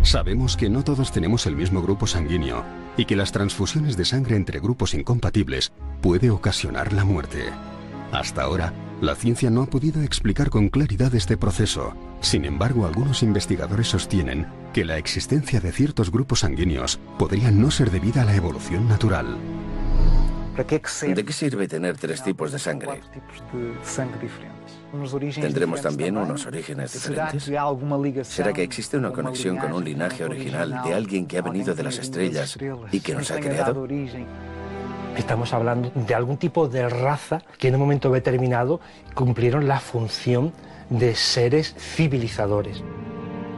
Sabemos que no todos tenemos el mismo grupo sanguíneo y que las transfusiones de sangre entre grupos incompatibles puede ocasionar la muerte. Hasta ahora, la ciencia no ha podido explicar con claridad este proceso. Sin embargo, algunos investigadores sostienen que la existencia de ciertos grupos sanguíneos podría no ser debida a la evolución natural. ¿De qué sirve tener 3 tipos de sangre? ¿Tendremos también unos orígenes diferentes? ¿Será que existe una conexión con un linaje original de alguien que ha venido de las estrellas y que nos ha creado? Estamos hablando de algún tipo de raza que en un momento determinado cumplieron la función de seres civilizadores.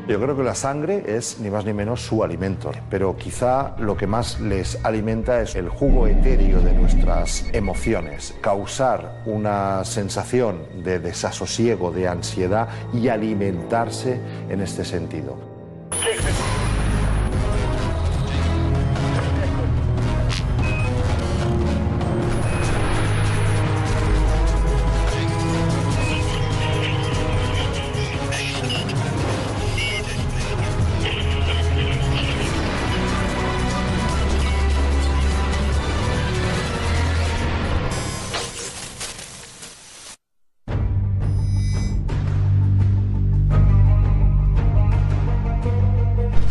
Yo creo que la sangre es ni más ni menos su alimento, pero quizá lo que más les alimenta es el jugo etéreo de nuestras emociones, causar una sensación de desasosiego, de ansiedad y alimentarse en este sentido.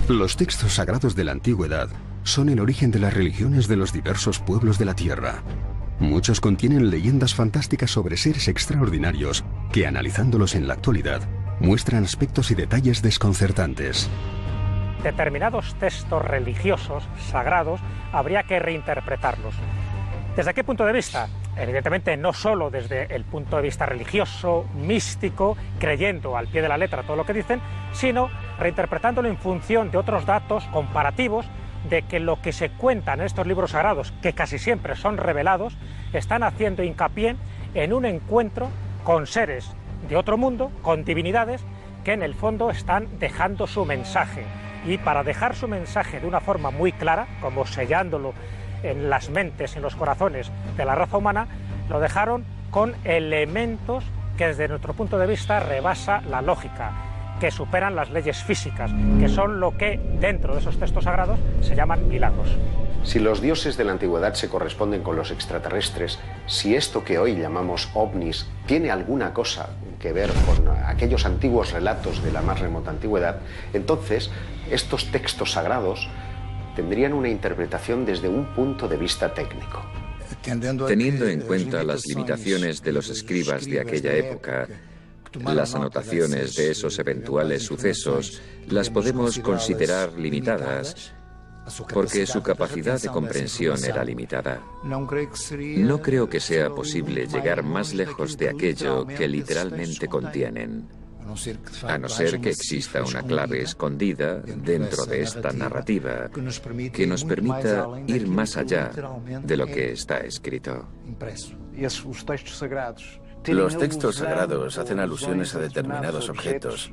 Los textos sagrados de la antigüedad son el origen de las religiones de los diversos pueblos de la Tierra. Muchos contienen leyendas fantásticas sobre seres extraordinarios que, analizándolos en la actualidad, muestran aspectos y detalles desconcertantes. Determinados textos religiosos, sagrados, habría que reinterpretarlos. ¿Desde qué punto de vista? Evidentemente no solo desde el punto de vista religioso, místico, creyendo al pie de la letra todo lo que dicen, sino reinterpretándolo en función de otros datos comparativos de que lo que se cuenta en estos libros sagrados, que casi siempre son revelados, están haciendo hincapié en un encuentro con seres de otro mundo, con divinidades, que en el fondo están dejando su mensaje. Y para dejar su mensaje de una forma muy clara, como sellándolo en las mentes y en los corazones de la raza humana, lo dejaron con elementos que desde nuestro punto de vista rebasa la lógica, que superan las leyes físicas, que son lo que dentro de esos textos sagrados se llaman milagros. Si los dioses de la antigüedad se corresponden con los extraterrestres, si esto que hoy llamamos ovnis tiene alguna cosa que ver con aquellos antiguos relatos de la más remota antigüedad, entonces estos textos sagrados tendrían una interpretación desde un punto de vista técnico. Teniendo en cuenta las limitaciones de los escribas de aquella época, las anotaciones de esos eventuales sucesos las podemos considerar limitadas, porque su capacidad de comprensión era limitada. No creo que sea posible llegar más lejos de aquello que literalmente contienen, a no ser que exista una clave escondida dentro de esta narrativa que nos permita ir más allá de lo que está escrito. Los textos sagrados hacen alusiones a determinados objetos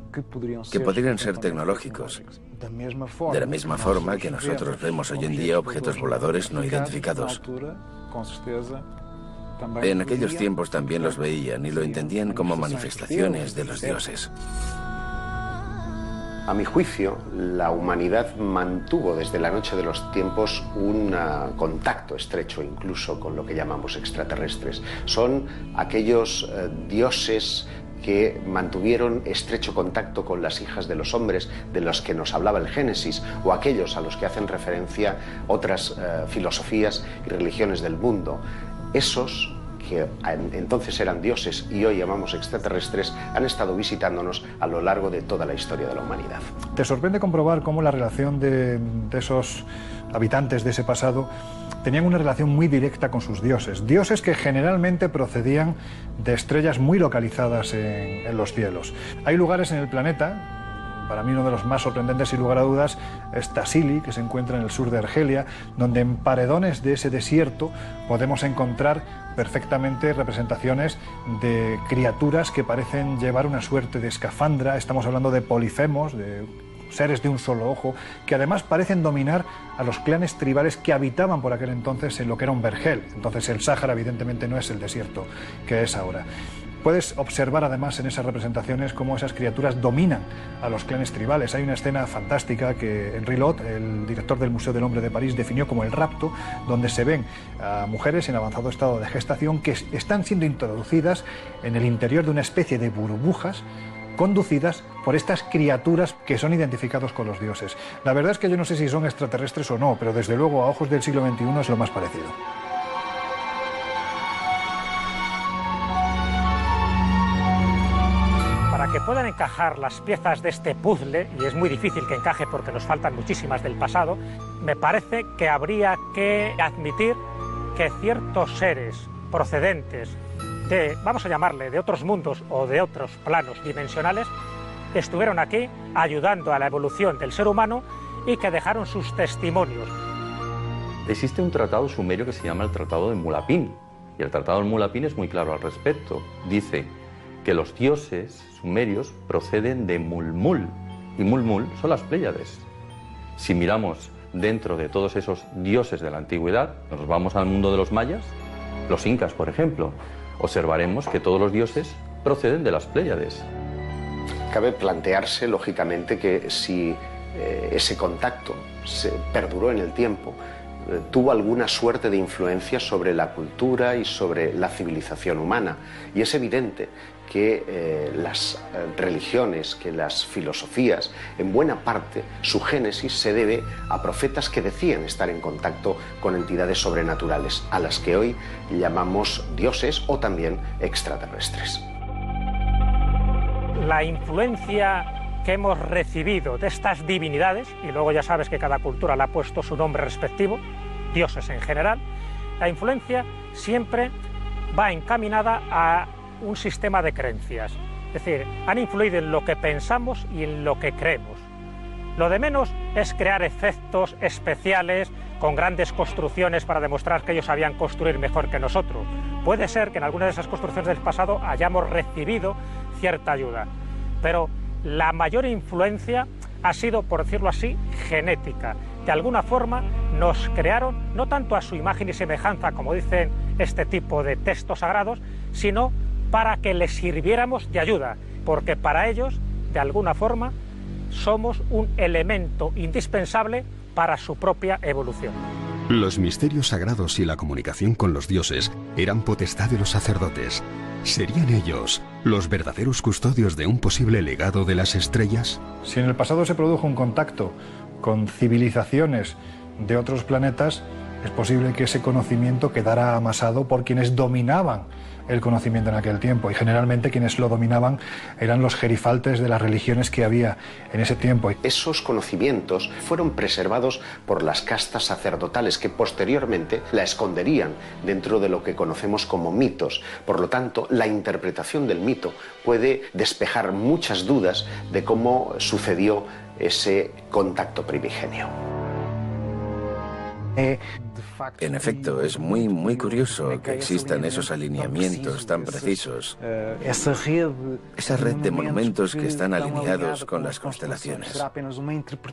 que podrían ser tecnológicos, de la misma forma que nosotros vemos hoy en día objetos voladores no identificados. En aquellos tiempos también los veían y lo entendían como manifestaciones de los dioses. A mi juicio, la humanidad mantuvo desde la noche de los tiempos un contacto estrecho incluso con lo que llamamos extraterrestres. Son aquellos dioses que mantuvieron estrecho contacto con las hijas de los hombres de los que nos hablaba el Génesis, o aquellos a los que hacen referencia otras filosofías y religiones del mundo. Esos que entonces eran dioses y hoy llamamos extraterrestres, han estado visitándonos a lo largo de toda la historia de la humanidad. ¿Te sorprende comprobar cómo la relación de esos habitantes de ese pasado tenían una relación muy directa con sus dioses? Dioses que generalmente procedían de estrellas muy localizadas en los cielos. Hay lugares en el planeta, para mí uno de los más sorprendentes, sin lugar a dudas, es Tassili, que se encuentra en el sur de Argelia, donde en paredones de ese desierto podemos encontrar perfectamente representaciones de criaturas que parecen llevar una suerte de escafandra. Estamos hablando de polifemos, de seres de un solo ojo, que además parecen dominar a los clanes tribales que habitaban por aquel entonces en lo que era un vergel. Entonces el Sáhara evidentemente no es el desierto que es ahora. Puedes observar además en esas representaciones cómo esas criaturas dominan a los clanes tribales. Hay una escena fantástica que Henri Lot, el director del Museo del Hombre de París, definió como el rapto, donde se ven a mujeres en avanzado estado de gestación que están siendo introducidas en el interior de una especie de burbujas conducidas por estas criaturas que son identificados con los dioses. La verdad es que yo no sé si son extraterrestres o no, pero desde luego a ojos del siglo XXI es lo más parecido. Para que puedan encajar las piezas de este puzzle, y es muy difícil que encaje porque nos faltan muchísimas del pasado, me parece que habría que admitir que ciertos seres procedentes de, vamos a llamarle, de otros mundos o de otros planos dimensionales, estuvieron aquí ayudando a la evolución del ser humano y que dejaron sus testimonios. Existe un tratado sumerio que se llama el Tratado de Mulapín, y el Tratado de Mulapín es muy claro al respecto. Dice que los dioses sumerios proceden de Mulmul, y Mulmul son las Pléyades. Si miramos dentro de todos esos dioses de la antigüedad, nos vamos al mundo de los mayas, los incas, por ejemplo, observaremos que todos los dioses proceden de las Pléyades. Cabe plantearse, lógicamente, que si ese contacto perduró en el tiempo, tuvo alguna suerte de influencia sobre la cultura y sobre la civilización humana. Y es evidente que las religiones, que las filosofías, en buena parte, su génesis se debe a profetas que decían estar en contacto con entidades sobrenaturales, a las que hoy llamamos dioses o también extraterrestres. La influencia que hemos recibido de estas divinidades, y luego ya sabes que cada cultura le ha puesto su nombre respectivo, dioses en general, la influencia siempre va encaminada a un sistema de creencias. Es decir, han influido en lo que pensamos y en lo que creemos. Lo de menos es crear efectos especiales con grandes construcciones para demostrar que ellos sabían construir mejor que nosotros. Puede ser que en algunas de esas construcciones del pasado hayamos recibido cierta ayuda, pero la mayor influencia ha sido, por decirlo así, genética. De alguna forma nos crearon, no tanto a su imagen y semejanza, como dicen este tipo de textos sagrados, sino para que les sirviéramos de ayuda, porque para ellos, de alguna forma, somos un elemento indispensable para su propia evolución. Los misterios sagrados y la comunicación con los dioses eran potestad de los sacerdotes. ¿Serían ellos los verdaderos custodios de un posible legado de las estrellas? Si en el pasado se produjo un contacto con civilizaciones de otros planetas, es posible que ese conocimiento quedara amasado por quienes dominaban el conocimiento en aquel tiempo, y generalmente quienes lo dominaban eran los gerifaltes de las religiones que había en ese tiempo. Esos conocimientos fueron preservados por las castas sacerdotales que posteriormente la esconderían dentro de lo que conocemos como mitos. Por lo tanto, la interpretación del mito puede despejar muchas dudas de cómo sucedió ese contacto primigenio. En efecto, es muy curioso que existan esos alineamientos tan precisos. Esa red de monumentos que están alineados con las constelaciones.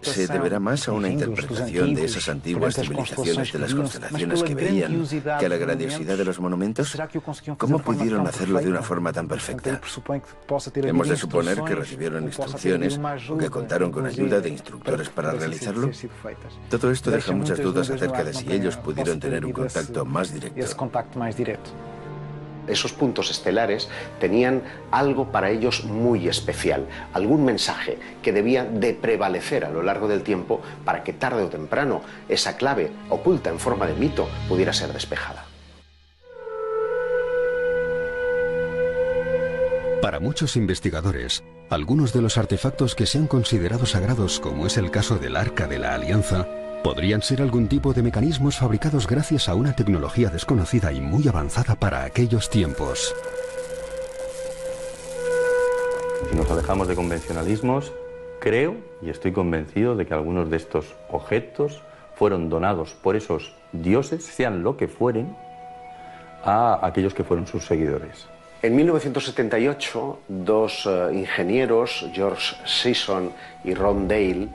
¿Se deberá más a una interpretación de esas antiguas civilizaciones de las constelaciones que veían que a la grandiosidad de los monumentos? ¿Cómo pudieron hacerlo de una forma tan perfecta? ¿Hemos de suponer que recibieron instrucciones o que contaron con ayuda de instructores para realizarlo? Todo esto deja muchas dudas acerca de si ellos pudieron tener un contacto más directo. Esos puntos estelares tenían algo para ellos muy especial, algún mensaje que debía de prevalecer a lo largo del tiempo para que tarde o temprano esa clave oculta en forma de mito pudiera ser despejada. Para muchos investigadores, algunos de los artefactos que se han considerado sagrados, como es el caso del Arca de la Alianza, podrían ser algún tipo de mecanismos fabricados gracias a una tecnología desconocida y muy avanzada para aquellos tiempos. Si nos alejamos de convencionalismos, creo y estoy convencido de que algunos de estos objetos fueron donados por esos dioses, sean lo que fueren, a aquellos que fueron sus seguidores. En 1978, dos ingenieros, George Sisson y Ron Dale,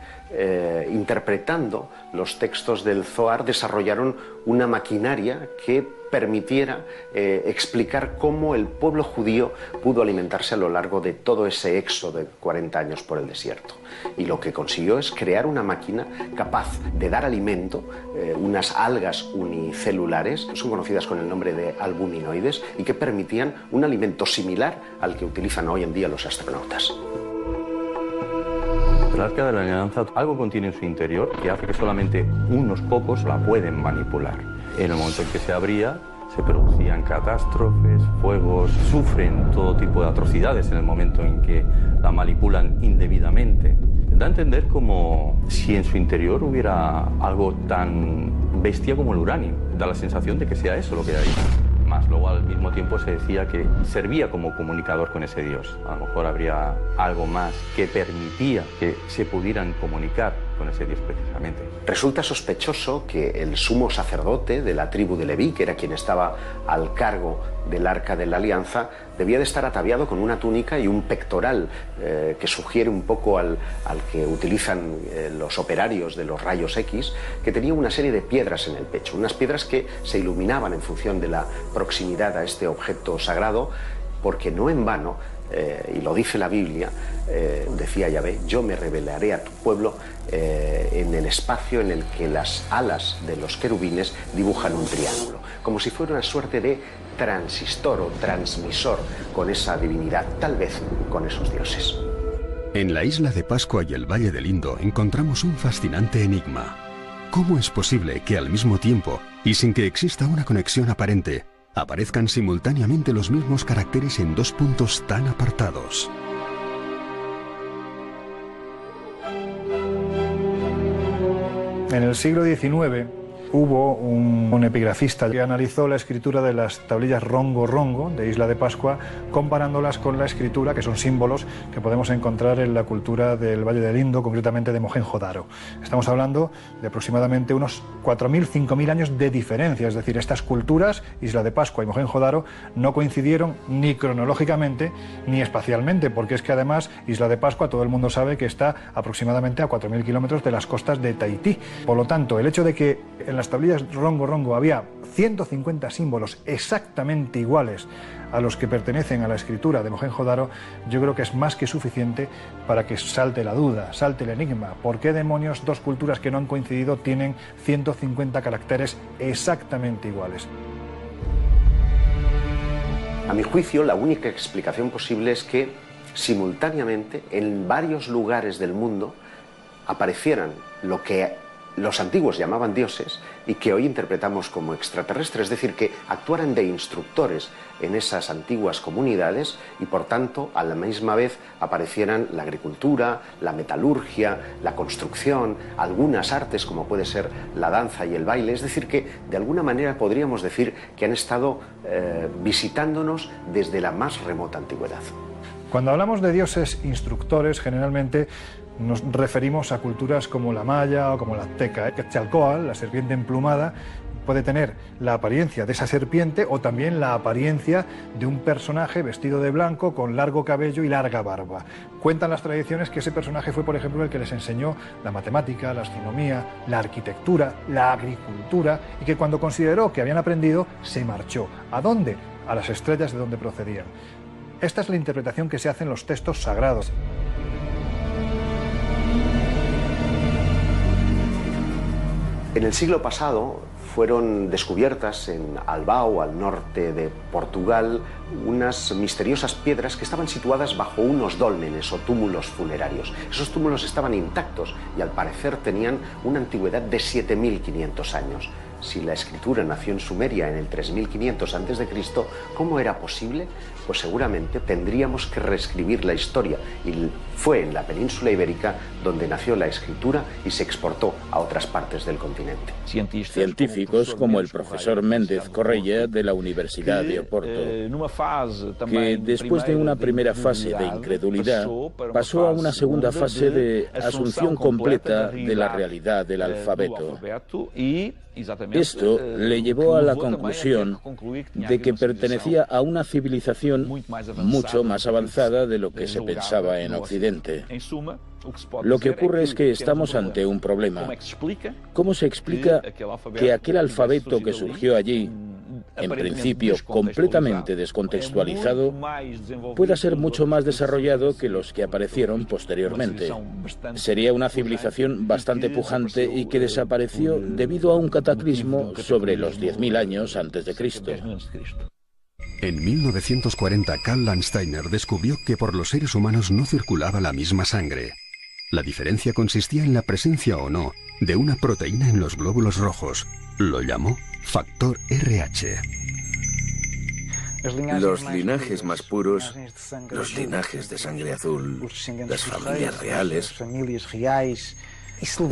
interpretando los textos del Zohar, desarrollaron una maquinaria que permitiera explicar cómo el pueblo judío pudo alimentarse a lo largo de todo ese éxodo de 40 años por el desierto. Y lo que consiguió es crear una máquina capaz de dar alimento, unas algas unicelulares, son conocidas con el nombre de albuminoides, y que permitían un alimento similar al que utilizan hoy en día los astronautas. El Arca de la Alianza algo contiene en su interior que hace que solamente unos pocos la pueden manipular. En el momento en que se abría, se producían catástrofes, fuegos, sufren todo tipo de atrocidades en el momento en que la manipulan indebidamente. Da a entender como si en su interior hubiera algo tan bestia como el uranio. Da la sensación de que sea eso lo que hay ahí. Más luego al mismo tiempo se decía que servía como comunicador con ese Dios. A lo mejor habría algo más que permitía que se pudieran comunicar con ese Dios precisamente. Resulta sospechoso que el sumo sacerdote de la tribu de Leví, que era quien estaba al cargo del Arca de la Alianza, debía de estar ataviado con una túnica y un pectoral que sugiere un poco al que utilizan los operarios de los rayos X, que tenía una serie de piedras en el pecho, unas piedras que se iluminaban en función de la proximidad a este objeto sagrado, porque no en vano, y lo dice la Biblia, decía Yahvé, yo me revelaré a tu pueblo en el espacio en el que las alas de los querubines dibujan un triángulo, como si fuera una suerte de transistor o transmisor con esa divinidad, tal vez con esos dioses. En la isla de Pascua y el Valle del Indo encontramos un fascinante enigma. ¿Cómo es posible que al mismo tiempo, y sin que exista una conexión aparente, aparezcan simultáneamente los mismos caracteres en dos puntos tan apartados? En el siglo XIX hubo un epigrafista que analizó la escritura de las tablillas rongo-rongo de Isla de Pascua, comparándolas con la escritura, que son símbolos que podemos encontrar en la cultura del Valle del Indo, concretamente de Mohenjo-Daro. Estamos hablando de aproximadamente unos 4.000, 5.000 años de diferencia, es decir, estas culturas, Isla de Pascua y Mohenjo-Daro, no coincidieron ni cronológicamente ni espacialmente, porque es que además Isla de Pascua, todo el mundo sabe que está aproximadamente a 4.000 kilómetros de las costas de Tahití. Por lo tanto, el hecho de que en las tablillas rongo-rongo había 150 símbolos exactamente iguales a los que pertenecen a la escritura de Mohenjo-Daro, yo creo que es más que suficiente para que salte la duda, salte el enigma. ¿Por qué demonios dos culturas que no han coincidido tienen 150 caracteres exactamente iguales? A mi juicio, la única explicación posible es que simultáneamente en varios lugares del mundo aparecieran lo que los antiguos llamaban dioses y que hoy interpretamos como extraterrestres, es decir, que actuaran de instructores en esas antiguas comunidades y por tanto a la misma vez aparecieran la agricultura, la metalurgia, la construcción, algunas artes como puede ser la danza y el baile, es decir, que de alguna manera podríamos decir que han estado visitándonos desde la más remota antigüedad. Cuando hablamos de dioses instructores, generalmente nos referimos a culturas como la maya o como la azteca. Quetzalcóatl, la serpiente emplumada, puede tener la apariencia de esa serpiente o también la apariencia de un personaje vestido de blanco con largo cabello y larga barba. Cuentan las tradiciones que ese personaje fue, por ejemplo, el que les enseñó la matemática, la astronomía, la arquitectura, la agricultura, y que cuando consideró que habían aprendido, se marchó. ¿A dónde? A las estrellas de donde procedían. Esta es la interpretación que se hace en los textos sagrados. En el siglo pasado fueron descubiertas en Albao, al norte de Portugal, unas misteriosas piedras que estaban situadas bajo unos dólmenes o túmulos funerarios. Esos túmulos estaban intactos y al parecer tenían una antigüedad de 7.500 años. Si la escritura nació en Sumeria en el 3500 a.C., ¿cómo era posible? Pues seguramente tendríamos que reescribir la historia, y fue en la península ibérica donde nació la escritura y se exportó a otras partes del continente. Científicos como el profesor Méndez Correia de la Universidad de Oporto, que después de una primera fase de incredulidad pasó a una segunda fase de asunción completa de la realidad del alfabeto. Esto le llevó a la conclusión de que pertenecía a una civilización mucho más avanzada de lo que se pensaba en Occidente. Lo que ocurre es que estamos ante un problema. ¿Cómo se explica que aquel alfabeto que surgió allí en principio completamente descontextualizado, pueda ser mucho más desarrollado que los que aparecieron posteriormente. Sería una civilización bastante pujante y que desapareció debido a un cataclismo sobre los 10.000 años antes de Cristo. En 1940, Karl Landsteiner descubrió que por los seres humanos no circulaba la misma sangre. La diferencia consistía en la presencia o no de una proteína en los glóbulos rojos. Lo llamó factor RH. Los linajes más puros, los linajes de sangre azul, las familias reales,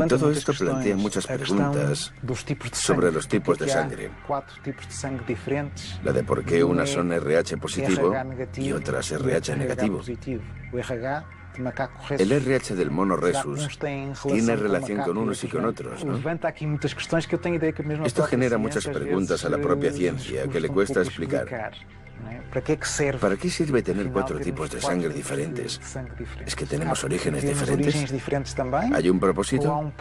todo esto plantea muchas preguntas sobre los tipos de sangre. La de por qué unas son RH positivo y otras RH negativo. El RH del mono rhesus tiene relación con unos y con otros, ¿no? Esto genera muchas preguntas a la propia ciencia que le cuesta explicar. ¿Para qué sirve tener 4 tipos de sangre diferentes? ¿Es que tenemos orígenes diferentes? ¿Hay un propósito?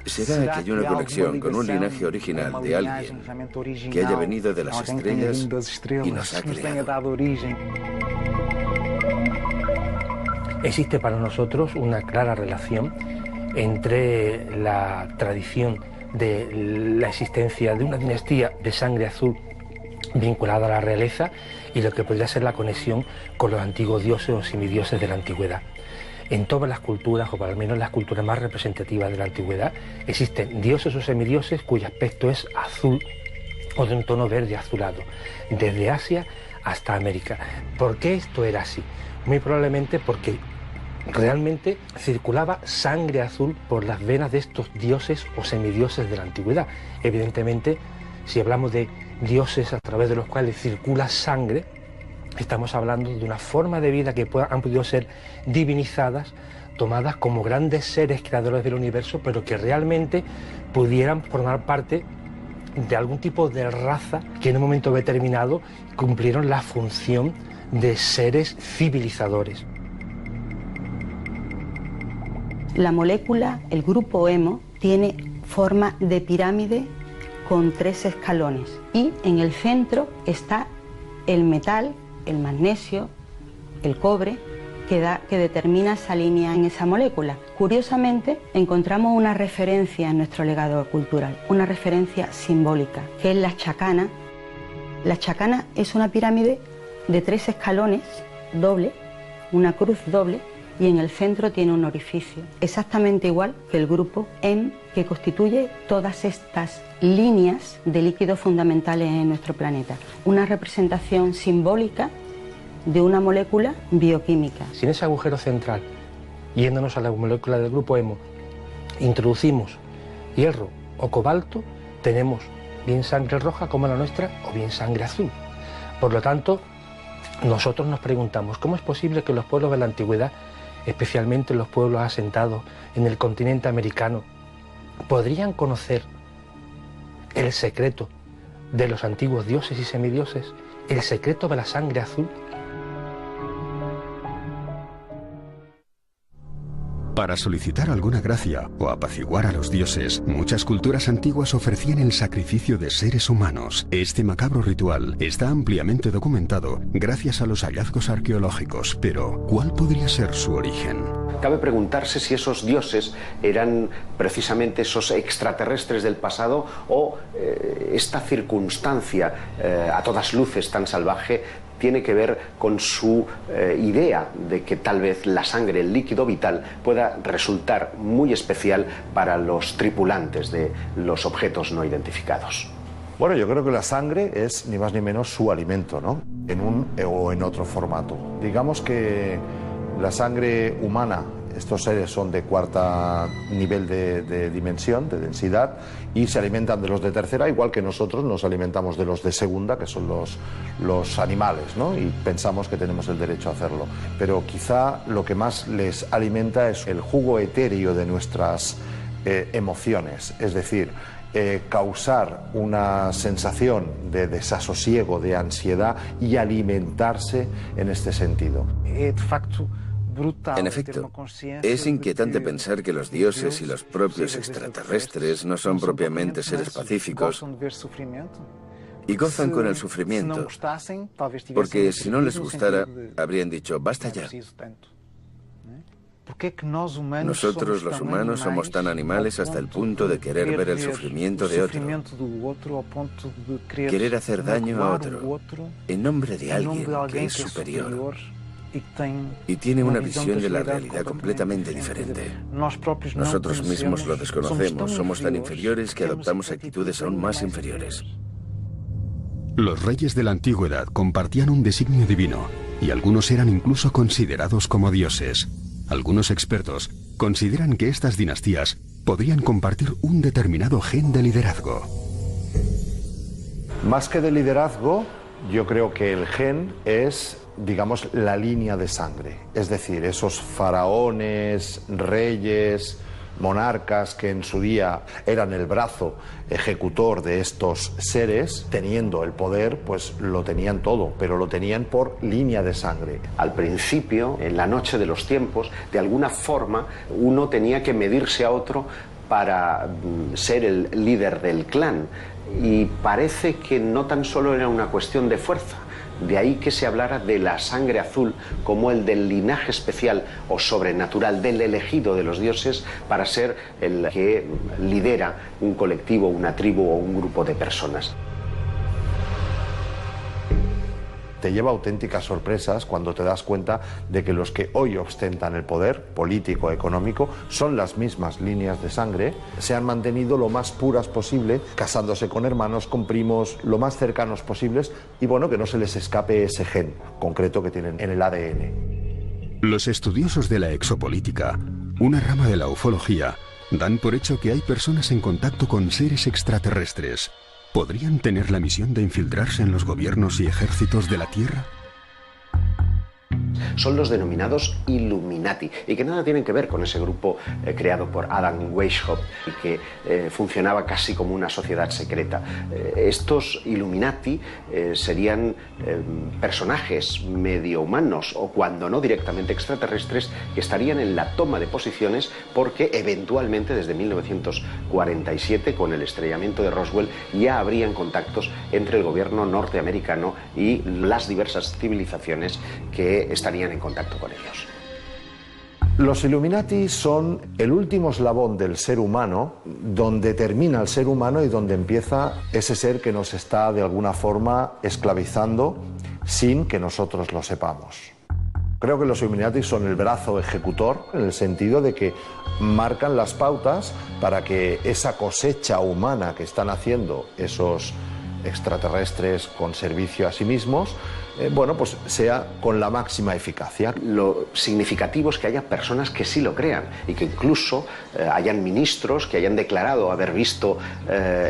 ¿Será que hay una conexión con un linaje original de alguien que haya venido de las estrellas y nos ha creado? Existe para nosotros una clara relación entre la tradición de la existencia de una dinastía de sangre azul vinculada a la realeza y lo que podría ser la conexión con los antiguos dioses o semidioses de la antigüedad. En todas las culturas, o al menos las culturas más representativas de la antigüedad, existen dioses o semidioses cuyo aspecto es azul o de un tono verde azulado, desde Asia hasta América. ¿Por qué esto era así? Muy probablemente porque realmente circulaba sangre azul por las venas de estos dioses o semidioses de la antigüedad. Evidentemente, si hablamos de dioses a través de los cuales circula sangre, estamos hablando de una forma de vida que han podido ser divinizadas, tomadas como grandes seres creadores del universo, pero que realmente pudieran formar parte de algún tipo de raza que en un momento determinado cumplieron la función de seres civilizadores. La molécula, el grupo hemo, tiene forma de pirámide con 3 escalones y en el centro está el metal, el magnesio, el cobre, que determina esa línea en esa molécula. Curiosamente, encontramos una referencia en nuestro legado cultural, una referencia simbólica, que es la chacana. La chacana es una pirámide de 3 escalones, doble, una cruz doble, y en el centro tiene un orificio, exactamente igual que el grupo Hem, que constituye todas estas líneas de líquidos fundamentales en nuestro planeta. Una representación simbólica de una molécula bioquímica. Si en ese agujero central, yéndonos a la molécula del grupo hemo, introducimos hierro o cobalto, tenemos bien sangre roja como la nuestra o bien sangre azul. Por lo tanto, nosotros nos preguntamos, ¿cómo es posible que los pueblos de la antigüedad, especialmente los pueblos asentados en el continente americano, podrían conocer el secreto de los antiguos dioses y semidioses, el secreto de la sangre azul? Para solicitar alguna gracia o apaciguar a los dioses, muchas culturas antiguas ofrecían el sacrificio de seres humanos. Este macabro ritual está ampliamente documentado gracias a los hallazgos arqueológicos, pero ¿cuál podría ser su origen? Cabe preguntarse si esos dioses eran precisamente esos extraterrestres del pasado o esta circunstancia a todas luces tan salvaje tiene que ver con su idea de que tal vez la sangre, el líquido vital, pueda resultar muy especial para los tripulantes de los objetos no identificados. Bueno, yo creo que la sangre es ni más ni menos su alimento, ¿no? En un o en otro formato. Digamos que la sangre humana, estos seres son de 4º nivel de dimensión, de densidad, y se alimentan de los de 3ª, igual que nosotros nos alimentamos de los de 2ª, que son los animales, ¿no? Y pensamos que tenemos el derecho a hacerlo. Pero quizá lo que más les alimenta es el jugo etéreo de nuestras emociones, es decir, causar una sensación de desasosiego, de ansiedad y alimentarse en este sentido. En efecto, es inquietante pensar que los dioses y los propios extraterrestres no son propiamente seres pacíficos, Y gozan con el sufrimiento, porque si no les gustara, habrían dicho, basta ya. Nosotros los humanos somos tan animales hasta el punto de querer ver el sufrimiento de otro, querer hacer daño a otro, en nombre de alguien que es superior y tiene una visión de la realidad completamente diferente. Nosotros mismos lo desconocemos, somos tan inferiores que adoptamos actitudes aún más inferiores. Los reyes de la antigüedad compartían un designio divino y algunos eran incluso considerados como dioses. Algunos expertos consideran que estas dinastías podrían compartir un determinado gen de liderazgo. Más que de liderazgo, yo creo que el gen es, digamos, la línea de sangre. Es decir, esos faraones, reyes, monarcas que en su día eran el brazo ejecutor de estos seres, teniendo el poder, pues lo tenían todo, pero lo tenían por línea de sangre. Al principio, en la noche de los tiempos, de alguna forma uno tenía que medirse a otro para ser el líder del clan, y parece que no tan solo era una cuestión de fuerza. De ahí que se hablara de la sangre azul como el del linaje especial o sobrenatural, del elegido de los dioses para ser el que lidera un colectivo, una tribu o un grupo de personas. Te lleva auténticas sorpresas cuando te das cuenta de que los que hoy ostentan el poder político, económico, son las mismas líneas de sangre, se han mantenido lo más puras posible, casándose con hermanos, con primos, lo más cercanos posibles, y bueno, que no se les escape ese gen concreto que tienen en el ADN. Los estudiosos de la exopolítica, una rama de la ufología, dan por hecho que hay personas en contacto con seres extraterrestres. ¿Podrían tener la misión de infiltrarse en los gobiernos y ejércitos de la Tierra? Son los denominados Illuminati, y que nada tienen que ver con ese grupo creado por Adam Weishaupt y que funcionaba casi como una sociedad secreta. Estos Illuminati serían personajes medio humanos o cuando no directamente extraterrestres que estarían en la toma de posiciones porque eventualmente desde 1947 con el estrellamiento de Roswell ya habrían contactos entre el gobierno norteamericano y las diversas civilizaciones que estarían en contacto con ellos. Los Illuminati son el último eslabón del ser humano, donde termina el ser humano y donde empieza ese ser que nos está de alguna forma esclavizando sin que nosotros lo sepamos. Creo que los Illuminati son el brazo ejecutor en el sentido de que marcan las pautas para que esa cosecha humana que están haciendo esos extraterrestres con servicio a sí mismos, bueno, pues sea con la máxima eficacia. Lo significativo es que haya personas que sí lo crean y que incluso hayan ministros que hayan declarado haber visto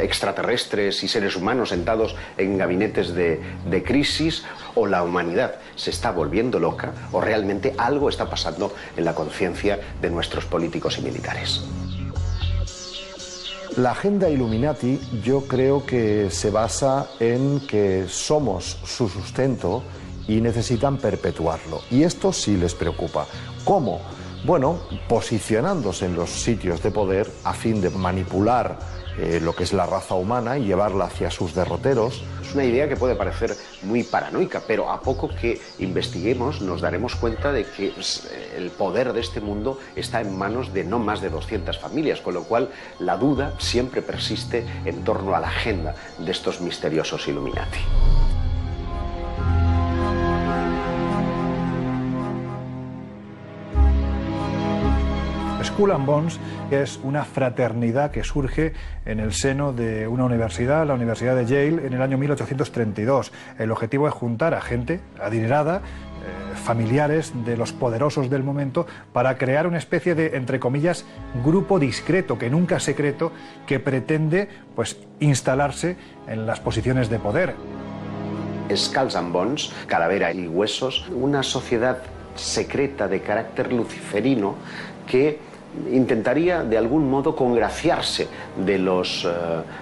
extraterrestres y seres humanos sentados en gabinetes de crisis, o la humanidad se está volviendo loca o realmente algo está pasando en la conciencia de nuestros políticos y militares. La agenda Illuminati yo creo que se basa en que somos su sustento y necesitan perpetuarlo. Y esto sí les preocupa. ¿Cómo? Bueno, posicionándose en los sitios de poder a fin de manipular lo que es la raza humana y llevarla hacia sus derroteros. Es una idea que puede parecer muy paranoica, pero a poco que investiguemos nos daremos cuenta de que el poder de este mundo está en manos de no más de 200 familias, con lo cual la duda siempre persiste en torno a la agenda de estos misteriosos Illuminati. Skull and Bones es una fraternidad que surge en el seno de una universidad, la Universidad de Yale, en el año 1832. El objetivo es juntar a gente adinerada, familiares de los poderosos del momento, para crear una especie de, entre comillas, grupo discreto, que nunca es secreto, que pretende, pues, instalarse en las posiciones de poder. Skulls and Bones, calavera y huesos, una sociedad secreta de carácter luciferino que intentaría de algún modo congraciarse de los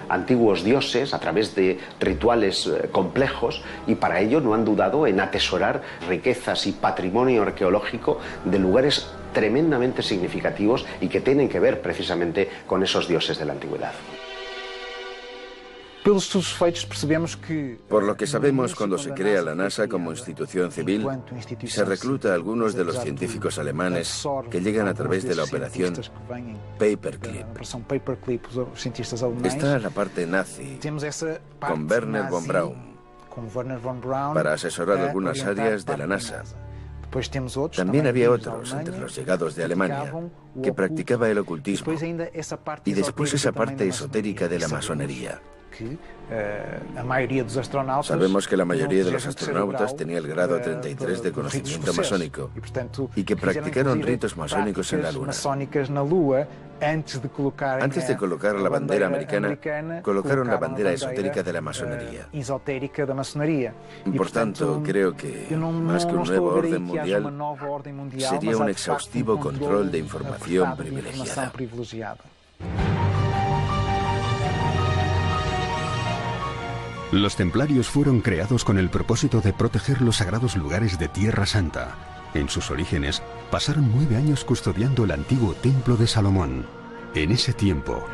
antiguos dioses a través de rituales complejos, y para ello no han dudado en atesorar riquezas y patrimonio arqueológico de lugares tremendamente significativos y que tienen que ver precisamente con esos dioses de la antigüedad. Por lo que sabemos, cuando se crea la NASA como institución civil, se recluta a algunos de los científicos alemanes que llegan a través de la operación Paperclip. Está la parte nazi, con Werner von Braun, para asesorar algunas áreas de la NASA. También había otros, entre los llegados de Alemania, que practicaba el ocultismo, y después esa parte esotérica de la masonería. Sabemos que la mayoría de los astronautas tenía el grado 33 de conocimiento masónico y que practicaron ritos masónicos en la Luna. Antes de colocar la bandera americana, colocaron la bandera esotérica de la masonería. Por tanto, creo que, más que un nuevo orden mundial, sería un exhaustivo control de información privilegiada. Los templarios fueron creados con el propósito de proteger los sagrados lugares de Tierra Santa. En sus orígenes, pasaron 9 años custodiando el antiguo Templo de Salomón. En ese tiempo,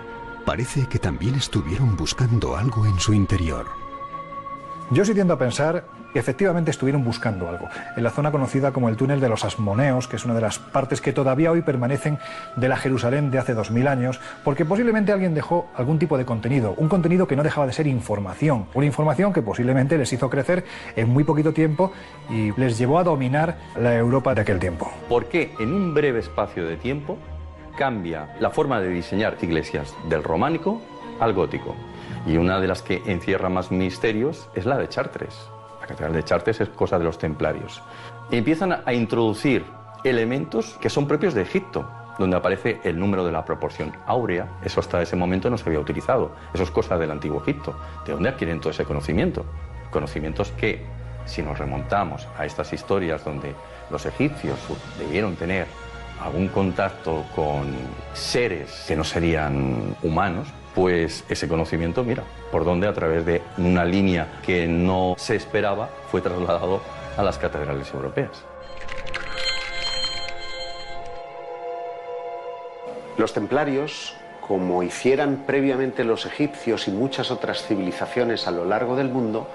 parece que también estuvieron buscando algo en su interior. Yo sí tiendo a pensar que efectivamente estuvieron buscando algo. En la zona conocida como el túnel de los Asmoneos, que es una de las partes que todavía hoy permanecen de la Jerusalén de hace 2000 años, porque posiblemente alguien dejó algún tipo de contenido, un contenido que no dejaba de ser información, una información que posiblemente les hizo crecer en muy poquito tiempo y les llevó a dominar la Europa de aquel tiempo. ¿Por qué en un breve espacio de tiempo cambia la forma de diseñar iglesias del románico al gótico? Y una de las que encierra más misterios es la de Chartres. La catedral de Chartres es cosa de los templarios. Y empiezan a introducir elementos que son propios de Egipto, donde aparece el número de la proporción áurea. Eso hasta ese momento no se había utilizado. Eso es cosa del antiguo Egipto. ¿De dónde adquieren todo ese conocimiento? Conocimientos que, si nos remontamos a estas historias donde los egipcios debieron tener algún contacto con seres que no serían humanos, pues ese conocimiento, mira, por donde a través de una línea que no se esperaba fue trasladado a las catedrales europeas. Los templarios, como hicieran previamente los egipcios y muchas otras civilizaciones a lo largo del mundo,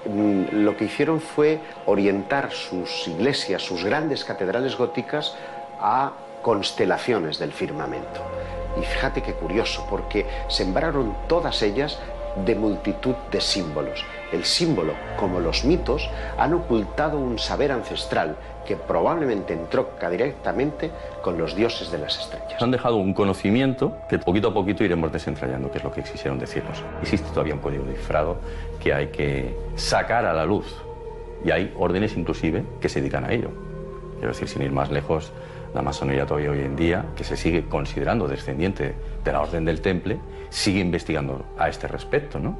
lo que hicieron fue orientar sus iglesias, sus grandes catedrales góticas, a constelaciones del firmamento. Y fíjate qué curioso, porque sembraron todas ellas de multitud de símbolos. El símbolo, como los mitos, han ocultado un saber ancestral que probablemente entronca directamente con los dioses de las estrellas. Han dejado un conocimiento que poquito a poquito iremos desentrañando, que es lo que quisieron decirnos. Existe todavía un código cifrado que hay que sacar a la luz, y hay órdenes inclusive que se dedican a ello. Quiero decir, sin ir más lejos, la masonería todavía hoy en día, que se sigue considerando descendiente de la Orden del Temple, sigue investigando a este respecto, ¿no?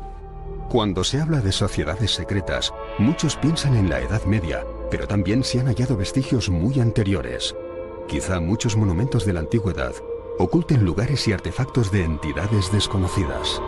Cuando se habla de sociedades secretas, muchos piensan en la Edad Media, pero también se han hallado vestigios muy anteriores. Quizá muchos monumentos de la antigüedad oculten lugares y artefactos de entidades desconocidas.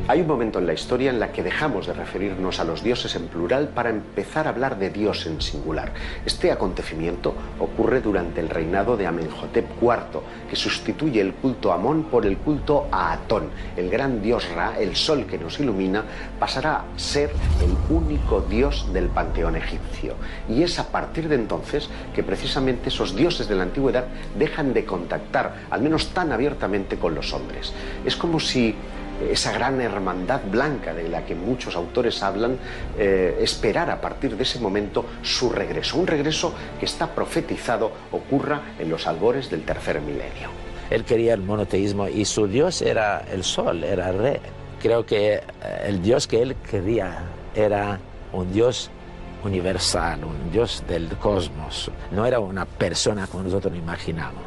Hay un momento en la historia en la que dejamos de referirnos a los dioses en plural para empezar a hablar de Dios en singular. Este acontecimiento ocurre durante el reinado de Amenhotep IV, que sustituye el culto a Amón por el culto a Atón. El gran dios Ra, el sol que nos ilumina, pasará a ser el único dios del panteón egipcio. Y es a partir de entonces que precisamente esos dioses de la antigüedad dejan de contactar, al menos tan abiertamente, con los hombres. Es como si esa gran hermandad blanca de la que muchos autores hablan, esperar a partir de ese momento su regreso, un regreso que está profetizado ocurra en los albores del tercer milenio. Él quería el monoteísmo y su dios era el sol, era Re. Creo que el dios que él quería era un dios universal, un dios del cosmos, no era una persona como nosotros imaginamos.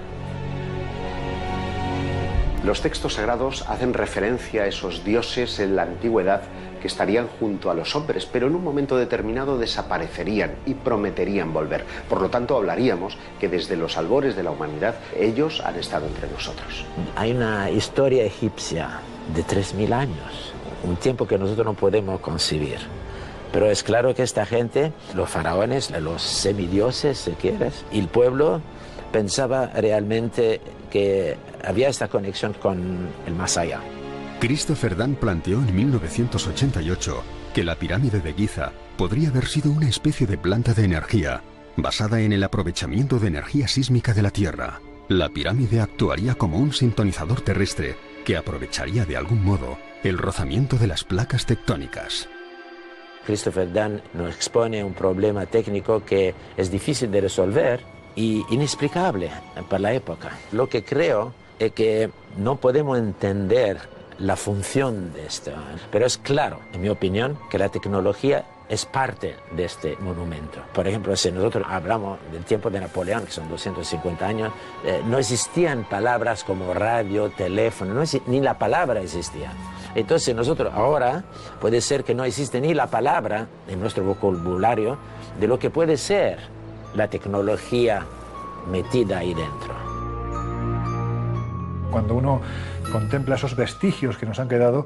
Los textos sagrados hacen referencia a esos dioses en la antigüedad que estarían junto a los hombres, pero en un momento determinado desaparecerían y prometerían volver. Por lo tanto, hablaríamos que desde los albores de la humanidad ellos han estado entre nosotros. Hay una historia egipcia de 3000 años, un tiempo que nosotros no podemos concebir. Pero es claro que esta gente, los faraones, los semidioses, si quieres, y el pueblo pensaba realmente que había esta conexión con el más allá. Christopher Dunn planteó en 1988 que la pirámide de Giza podría haber sido una especie de planta de energía basada en el aprovechamiento de energía sísmica de la Tierra. La pirámide actuaría como un sintonizador terrestre que aprovecharía de algún modo el rozamiento de las placas tectónicas. Christopher Dunn nos expone un problema técnico que es difícil de resolver y inexplicable para la época. Lo que creo es que no podemos entender la función de esto, pero es claro, en mi opinión, que la tecnología es parte de este monumento. Por ejemplo, si nosotros hablamos del tiempo de Napoleón, que son 250 años, no existían palabras como radio, teléfono, ni la palabra existía. Entonces nosotros ahora puede ser que no existe ni la palabra en nuestro vocabulario de lo que puede ser la tecnología metida ahí dentro. Cuando uno contempla esos vestigios que nos han quedado,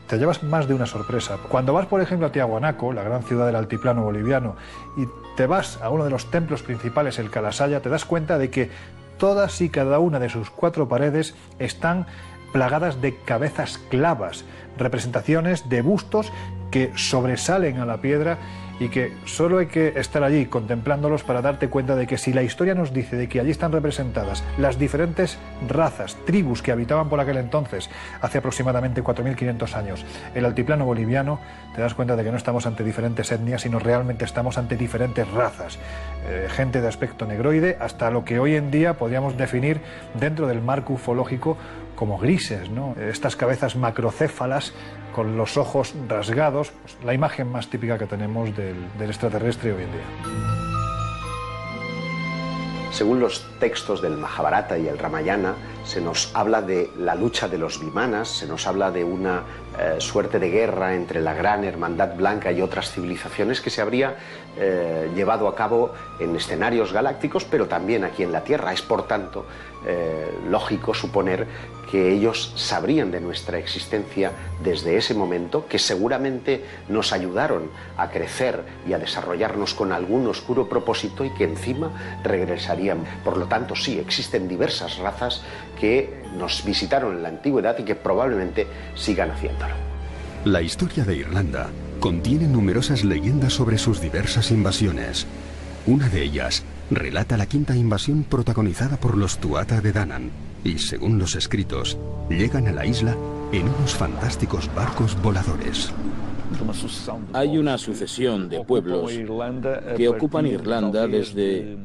te llevas más de una sorpresa. Cuando vas, por ejemplo, a Tiahuanaco, la gran ciudad del altiplano boliviano, y te vas a uno de los templos principales, el Calasaya, te das cuenta de que todas y cada una de sus 4 paredes están plagadas de cabezas clavas, representaciones de bustos que sobresalen a la piedra y que solo hay que estar allí contemplándolos para darte cuenta de que si la historia nos dice de que allí están representadas las diferentes razas, tribus que habitaban por aquel entonces, hace aproximadamente 4.500 años, el altiplano boliviano, te das cuenta de que no estamos ante diferentes etnias, sino realmente estamos ante diferentes razas. Gente de aspecto negroide, hasta lo que hoy en día podríamos definir dentro del marco ufológico como grises, ¿no? Estas cabezas macrocéfalas con los ojos rasgados, pues, la imagen más típica que tenemos del extraterrestre hoy en día. Según los textos del Mahabharata y el Ramayana, se nos habla de la lucha de los Vimanas, se nos habla de una suerte de guerra entre la Gran Hermandad Blanca y otras civilizaciones que se habría llevado a cabo en escenarios galácticos, pero también aquí en la Tierra. Es, por tanto, lógico suponer que ellos sabrían de nuestra existencia desde ese momento, que seguramente nos ayudaron a crecer y a desarrollarnos con algún oscuro propósito y que encima regresarían. Por lo tanto, sí, existen diversas razas que nos visitaron en la antigüedad y que probablemente sigan haciéndolo. La historia de Irlanda contiene numerosas leyendas sobre sus diversas invasiones. Una de ellas relata la 5ª invasión protagonizada por los Tuatha de Danann y, según los escritos, llegan a la isla en unos fantásticos barcos voladores. Hay una sucesión de pueblos que ocupan Irlanda desde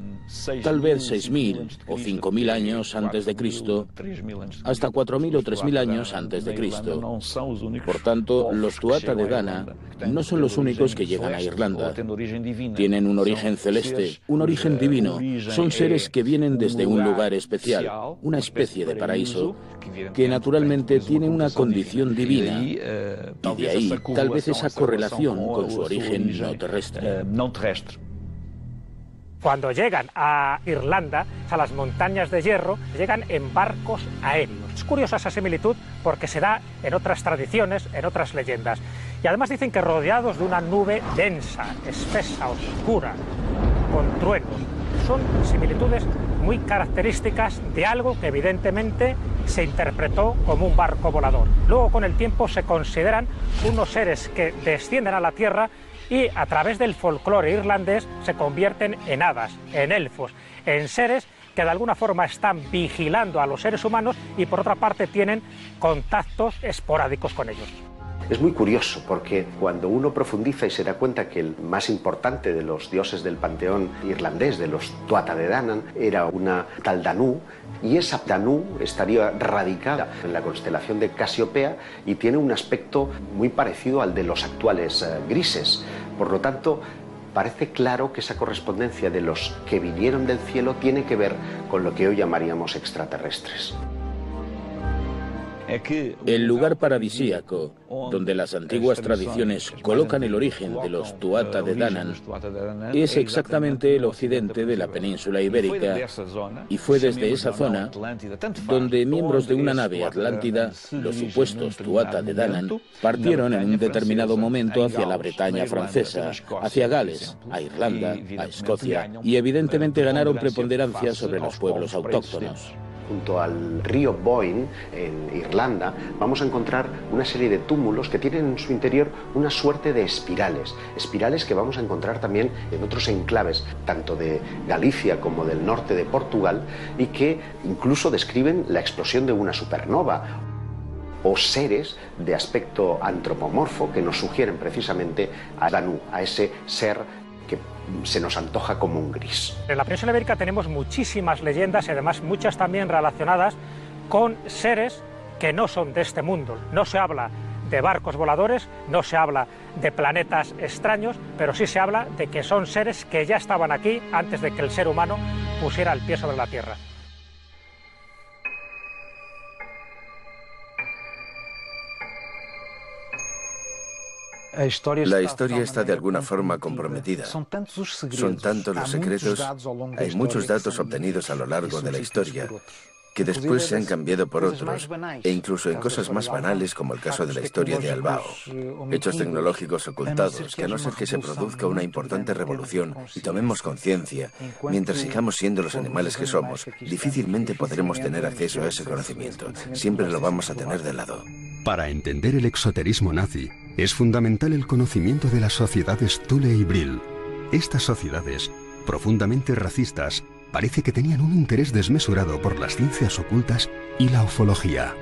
tal vez 6.000 o 5.000 años antes de Cristo hasta 4.000 o 3.000 años antes de Cristo. Por tanto, los Tuatha de Danann no son los únicos que llegan a Irlanda. Tienen un origen celeste, un origen divino. Son seres que vienen desde un lugar especial, una especie de paraíso, que naturalmente tiene una condición divina, y de ahí tal vez esa correlación con su origen no terrestre. Cuando llegan a Irlanda, a las montañas de hierro, llegan en barcos aéreos. Es curiosa esa similitud porque se da en otras tradiciones, en otras leyendas. Y además dicen que rodeados de una nube densa, espesa, oscura, con truenos. Son similitudes muy características de algo que evidentemente se interpretó como un barco volador. Luego, con el tiempo, se consideran unos seres que descienden a la Tierra y a través del folclore irlandés se convierten en hadas, en elfos, en seres que de alguna forma están vigilando a los seres humanos y por otra parte tienen contactos esporádicos con ellos. Es muy curioso porque cuando uno profundiza y se da cuenta que el más importante de los dioses del panteón irlandés, de los Tuatha de Danann, era una tal Danu, y esa Danu estaría radicada en la constelación de Casiopea y tiene un aspecto muy parecido al de los actuales grises. Por lo tanto, parece claro que esa correspondencia de los que vinieron del cielo tiene que ver con lo que hoy llamaríamos extraterrestres. El lugar paradisíaco, donde las antiguas tradiciones colocan el origen de los Tuatha de Danann, es exactamente el occidente de la península ibérica, y fue desde esa zona donde miembros de una nave atlántida, los supuestos Tuatha de Danann, partieron en un determinado momento hacia la Bretaña francesa, hacia Gales, a Irlanda, a Escocia, y evidentemente ganaron preponderancia sobre los pueblos autóctonos. Junto al río Boyne, en Irlanda, vamos a encontrar una serie de túmulos que tienen en su interior una suerte de espirales. Espirales que vamos a encontrar también en otros enclaves, tanto de Galicia como del norte de Portugal, y que incluso describen la explosión de una supernova, o seres de aspecto antropomorfo que nos sugieren precisamente a Danu, a ese ser que se nos antoja como un gris. En la península ibérica tenemos muchísimas leyendas y además muchas también relacionadas con seres que no son de este mundo. No se habla de barcos voladores, no se habla de planetas extraños, pero sí se habla de que son seres que ya estaban aquí antes de que el ser humano pusiera el pie sobre la Tierra. La historia está de alguna forma comprometida. Son tantos los secretos, hay muchos datos obtenidos a lo largo de la historia que después se han cambiado por otros, e incluso en cosas más banales como el caso de la historia de Albao. Hechos tecnológicos ocultados que, a no ser que se produzca una importante revolución y tomemos conciencia, mientras sigamos siendo los animales que somos, difícilmente podremos tener acceso a ese conocimiento. Siempre lo vamos a tener de lado. Para entender el exoterismo nazi, es fundamental el conocimiento de las sociedades Thule y Brill. Estas sociedades, profundamente racistas, parece que tenían un interés desmesurado por las ciencias ocultas y la ufología.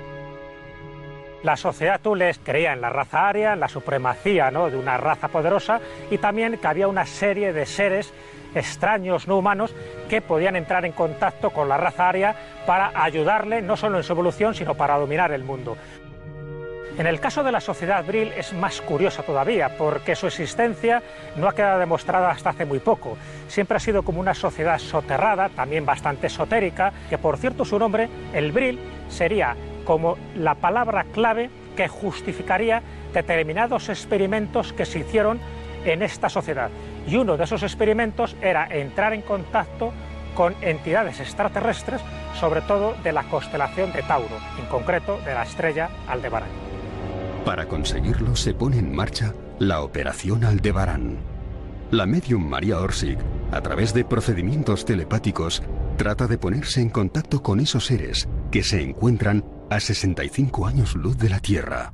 La sociedad Thule creía en la raza aria, en la supremacía, ¿no?, de una raza poderosa, y también que había una serie de seres extraños, no humanos, que podían entrar en contacto con la raza aria para ayudarle no solo en su evolución, sino para dominar el mundo. En el caso de la sociedad Brill es más curiosa todavía, porque su existencia no ha quedado demostrada hasta hace muy poco. Siempre ha sido como una sociedad soterrada, también bastante esotérica, que por cierto su nombre, el Brill, sería como la palabra clave que justificaría determinados experimentos que se hicieron en esta sociedad. Y uno de esos experimentos era entrar en contacto con entidades extraterrestres, sobre todo de la constelación de Tauro, en concreto de la estrella Aldebarán. Para conseguirlo se pone en marcha la Operación Aldebarán. La medium María Orsic, a través de procedimientos telepáticos, trata de ponerse en contacto con esos seres que se encuentran a 65 años luz de la Tierra.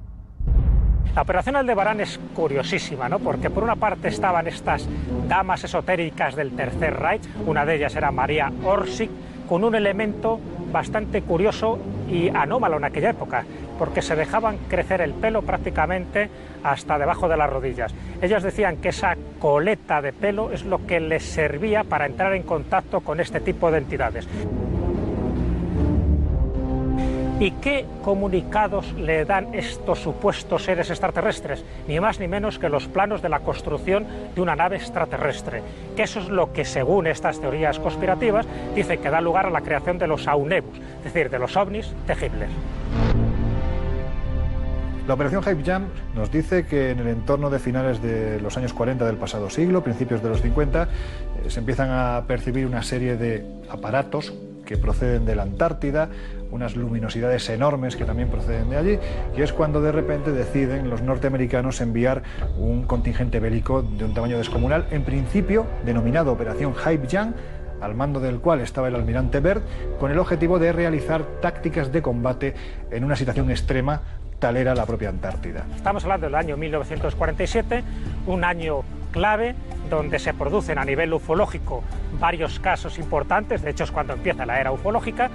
La Operación Aldebarán es curiosísima, ¿no?, porque por una parte estaban estas damas esotéricas del Tercer Reich, una de ellas era María Orsic, con un elemento bastante curioso y anómalo en aquella época, porque se dejaban crecer el pelo prácticamente hasta debajo de las rodillas. Ellas decían que esa coleta de pelo es lo que les servía para entrar en contacto con este tipo de entidades. ¿Y qué comunicados le dan estos supuestos seres extraterrestres? Ni más ni menos que los planos de la construcción de una nave extraterrestre, que eso es lo que, según estas teorías conspirativas, dice que da lugar a la creación de los Aunebus, es decir, de los ovnis de Hitler. La operación Hype Jam nos dice que en el entorno de finales de los años 40 del pasado siglo, principios de los 50, se empiezan a percibir una serie de aparatos que proceden de la Antártida, unas luminosidades enormes que también proceden de allí, y es cuando de repente deciden los norteamericanos enviar un contingente bélico de un tamaño descomunal, en principio denominado Operación Hype Jam, al mando del cual estaba el almirante Byrd, con el objetivo de realizar tácticas de combate en una situación extrema, tal era la propia Antártida. Estamos hablando del año 1947, un año clave donde se producen a nivel ufológico varios casos importantes, de hecho es cuando empieza la era ufológica,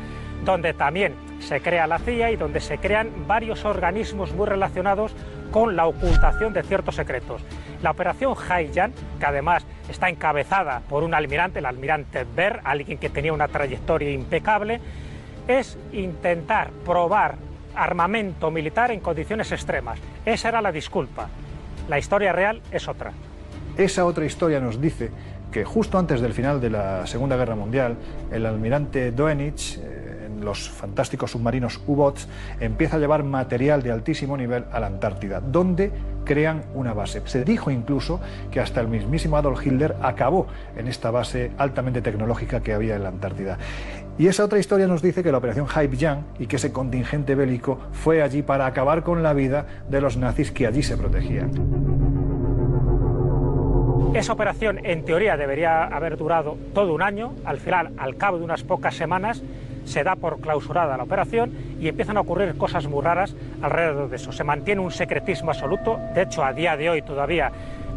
donde también se crea la CIA y donde se crean varios organismos muy relacionados con la ocultación de ciertos secretos. La operación Hype Jam, que además está encabezada por un almirante, el almirante Byrd, alguien que tenía una trayectoria impecable, es intentar probar armamento militar en condiciones extremas. Esa era la disculpa. La historia real es otra. Esa otra historia nos dice que justo antes del final de la Segunda Guerra Mundial, el almirante Doenitz, en los fantásticos submarinos U-Boats, empieza a llevar material de altísimo nivel a la Antártida, donde crean una base. Se dijo incluso que hasta el mismísimo Adolf Hitler acabó en esta base altamente tecnológica que había en la Antártida. Y esa otra historia nos dice que la operación Haibjang y que ese contingente bélico fue allí para acabar con la vida de los nazis que allí se protegían. Esa operación, en teoría, debería haber durado todo un año. Al final, al cabo de unas pocas semanas, se da por clausurada la operación y empiezan a ocurrir cosas muy raras alrededor de eso. Se mantiene un secretismo absoluto. De hecho, a día de hoy todavía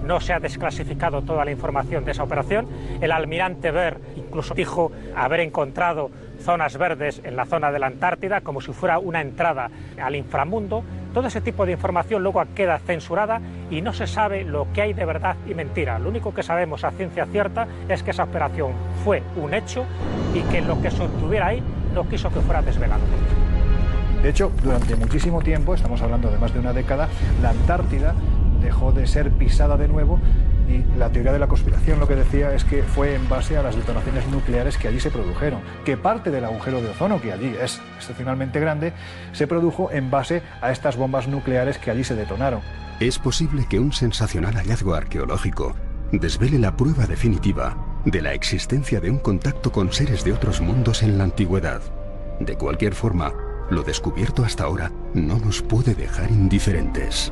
no se ha desclasificado toda la información de esa operación. El almirante Baer incluso dijo haber encontrado zonas verdes en la zona de la Antártida, como si fuera una entrada al inframundo. Todo ese tipo de información luego queda censurada y no se sabe lo que hay de verdad y mentira. Lo único que sabemos a ciencia cierta es que esa operación fue un hecho y que lo que se obtuviera ahí no quiso que fuera desvelado. De hecho, durante muchísimo tiempo, estamos hablando de más de una década, la Antártida dejó de ser pisada de nuevo y la teoría de la conspiración lo que decía es que fue en base a las detonaciones nucleares que allí se produjeron, que parte del agujero de ozono, que allí es excepcionalmente grande, se produjo en base a estas bombas nucleares que allí se detonaron. Es posible que un sensacional hallazgo arqueológico desvele la prueba definitiva de la existencia de un contacto con seres de otros mundos en la antigüedad. De cualquier forma, lo descubierto hasta ahora no nos puede dejar indiferentes.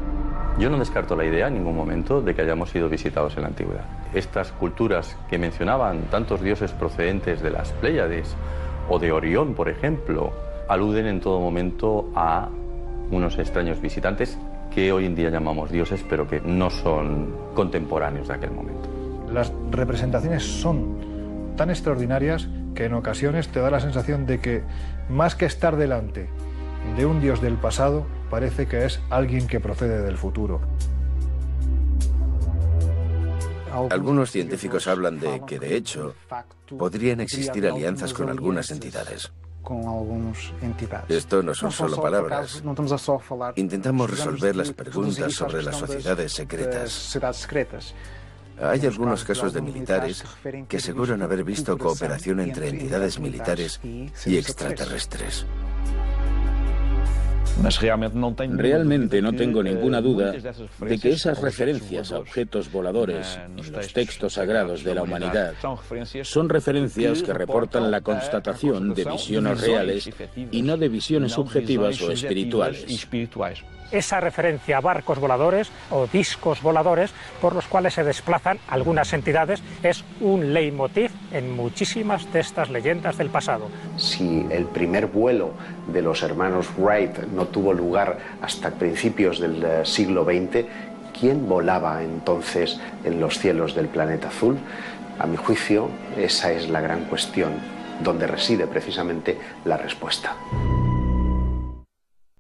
Yo no descarto la idea en ningún momento de que hayamos sido visitados en la antigüedad. Estas culturas que mencionaban tantos dioses procedentes de las Pléyades o de Orión, por ejemplo, aluden en todo momento a unos extraños visitantes que hoy en día llamamos dioses, pero que no son contemporáneos de aquel momento. Las representaciones son tan extraordinarias que en ocasiones te da la sensación de que, más que estar delante de un dios del pasado, parece que es alguien que procede del futuro. Algunos científicos hablan de que, de hecho, podrían existir alianzas con algunas entidades. Esto no son solo palabras. Intentamos resolver las preguntas sobre las sociedades secretas. Hay algunos casos de militares que aseguran haber visto cooperación entre entidades militares y extraterrestres. Realmente no tengo ninguna duda de que esas referencias a objetos voladores en los textos sagrados de la humanidad son referencias que reportan la constatación de visiones reales y no de visiones subjetivas o espirituales. Esa referencia a barcos voladores o discos voladores por los cuales se desplazan algunas entidades es un leitmotiv en muchísimas de estas leyendas del pasado. Si el primer vuelo de los hermanos Wright no tuvo lugar hasta principios del siglo XX, ¿quién volaba entonces en los cielos del planeta azul? A mi juicio, esa es la gran cuestión, donde reside precisamente la respuesta.